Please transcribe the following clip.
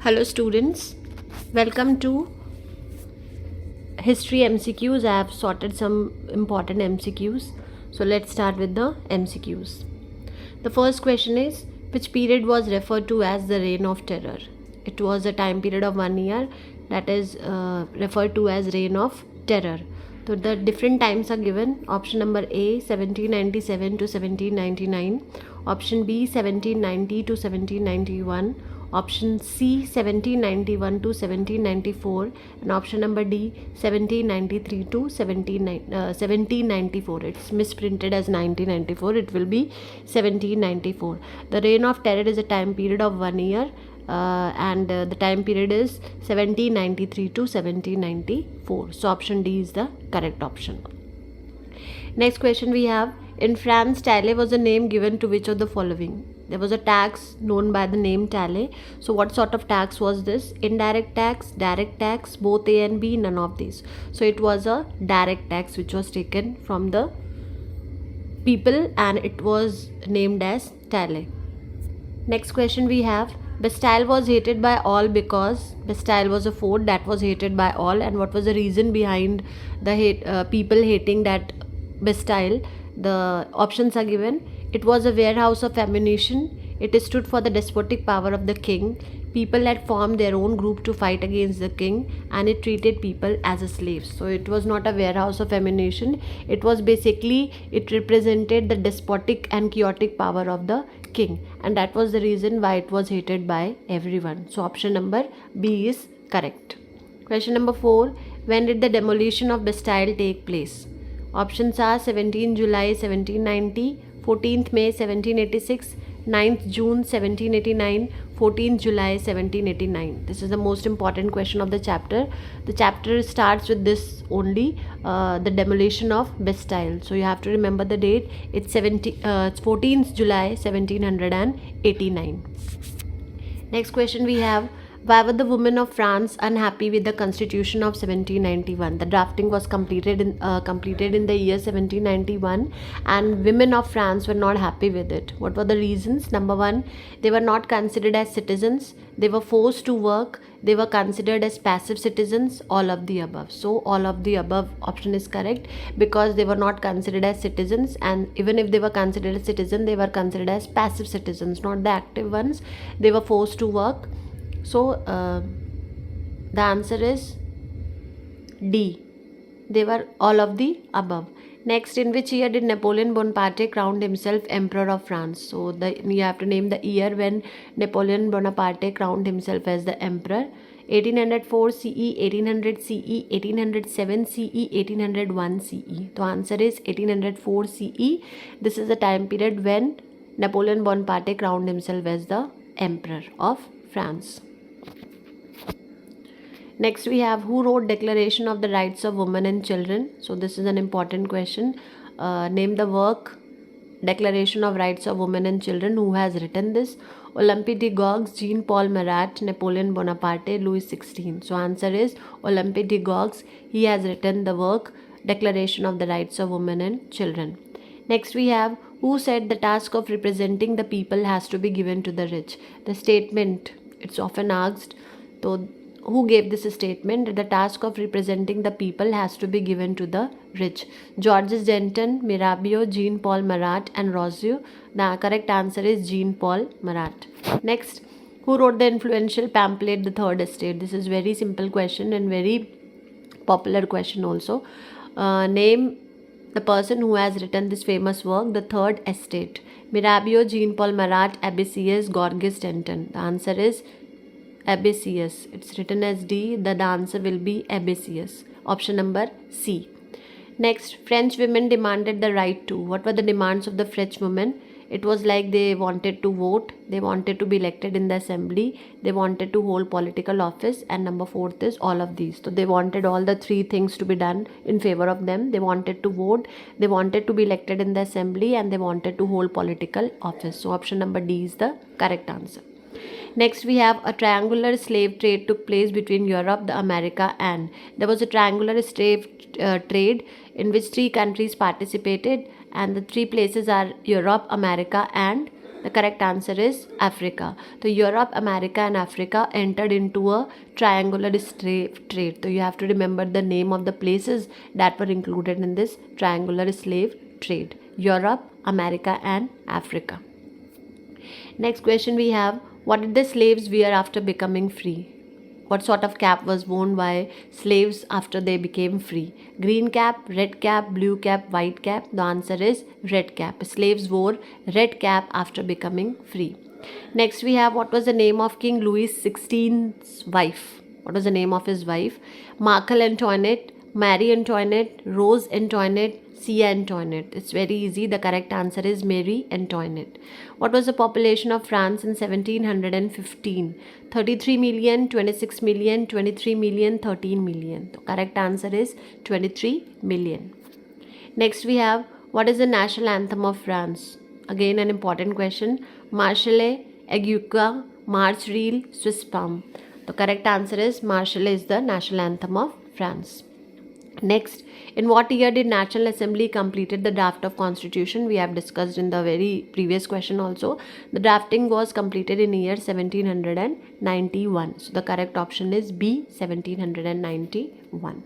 Hello students, welcome to History MCQs. I have sorted some important MCQs. So let's start with the MCQs. The first question is, which period was referred to as the Reign of Terror? It was a time period of 1 year that is referred to as Reign of Terror. So the different times are given. Option number A 1797 to 1799, option B 1790 to 1791, option C 1791 to 1794, and option number D 1793 to 1794. It's misprinted as 1994. It will be 1794. The Reign of Terror is a time period of 1 year. The time period is 1793 to 1794. So option D is the correct option. Next question we have, in France, taille was a name given to which of the following? There was a tax known by the name taille. So what sort of tax was this? Indirect tax, direct tax, both A and B, none of these. So it was a direct tax which was taken from the people and it was named as taille. Next question we have, Bastille was hated by all because Bastille was a fort that was hated by all, and what was the reason behind the people hating that Bastille? The options are given. It was a warehouse of ammunition. It stood for the despotic power of the king. People had formed their own group to fight against the king, and it treated people as slaves. So it was not a warehouse of ammunition. It was basically, it represented the despotic and chaotic power of the king, and that was the reason why it was hated by everyone. So option number B is correct. Question number 4, when did the demolition of Bastille take place? Options are 17 July 1790, 14th May 1786, 9th June 1789, 14th July 1789. This is the most important question of the chapter. The chapter starts with this only, the demolition of Bastille. So you have to remember the date. It's 14th July 1789. Next question we have, why were the women of France unhappy with the Constitution of 1791? The drafting was completed in the year 1791, and women of France were not happy with it. What were the reasons? Number 1, they were not considered as citizens. They were forced to work. They were considered as passive citizens. All of the above. So all of the above option is correct, because they were not considered as citizens, and even if they were considered as citizens, they were considered as passive citizens, not the active ones. They were forced to work. So the answer is D. They were all of the above. Next, in which year did Napoleon Bonaparte crowned himself Emperor of France? So you have to name the year when Napoleon Bonaparte crowned himself as the Emperor. 1804 CE, 1800 CE, 1807 CE, 1801 CE. The answer is 1804 CE. This is the time period when Napoleon Bonaparte crowned himself as the Emperor of France. Next we have, who wrote Declaration of the Rights of Women and Children? So this is an important question. Name the work, Declaration of Rights of Women and Children. Who has written this? Olympe de Gouges, Jean-Paul Marat, Napoleon Bonaparte, Louis XVI. So answer is Olympe de Gouges. He has written the work Declaration of the Rights of Women and Children. Next we have, who said the task of representing the people has to be given to the rich? The statement, it's often asked. So who gave this statement? The task of representing the people has to be given to the rich. Georges Danton, Mirabeau, Jean-Paul Marat, and Rousseau. The correct answer is Jean-Paul Marat. Next, who wrote the influential pamphlet The Third Estate? This is very simple question and very popular question also. Name the person who has written this famous work, The Third Estate. Mirabeau, Jean-Paul Marat, Abbassius, Georges Danton. The answer is Abbassius. It's written as D. The answer will be Abbassius. Option number C. Next, French women demanded the right to. What were the demands of the French women? It was like they wanted to vote, they wanted to be elected in the assembly, they wanted to hold political office, and number 4 is all of these. So they wanted all the 3 things to be done in favor of them. They wanted to vote, they wanted to be elected in the assembly, and they wanted to hold political office. So option number D is the correct answer. Next we have, a triangular slave trade took place between Europe, the America, and there was a triangular slave trade in which 3 countries participated, and the 3 places are Europe, America, and The correct answer is Africa. So Europe, America and Africa entered into a triangular slave trade. So you have to remember the name of the places that were included in this triangular slave trade. Europe, America and Africa. Next question we have, what did the slaves wear after becoming free? What sort of cap was worn by slaves after they became free? Green cap, red cap, blue cap, white cap. The answer is red cap. Slaves wore red cap after becoming free. Next we have, what was the name of King Louis XVI's wife? What was the name of his wife? Marcle Antoinette, Marie Antoinette, Rose Antoinette, Sia Antoinette. It's very easy. The correct answer is Marie Antoinette. What was the population of France in 1715? 33 million, 26 million, 23 million, 13 million. The correct answer is 23 million. Next we have, what is the national anthem of France? Again an important question. Marseillaise, Aiguille, Marche Reel, Swiss Palm. The correct answer is Marseillaise is the national anthem of France. Next, in what year did National Assembly completed the draft of Constitution? We have discussed in the very previous question also. The drafting was completed in year 1791. So the correct option is B, 1791.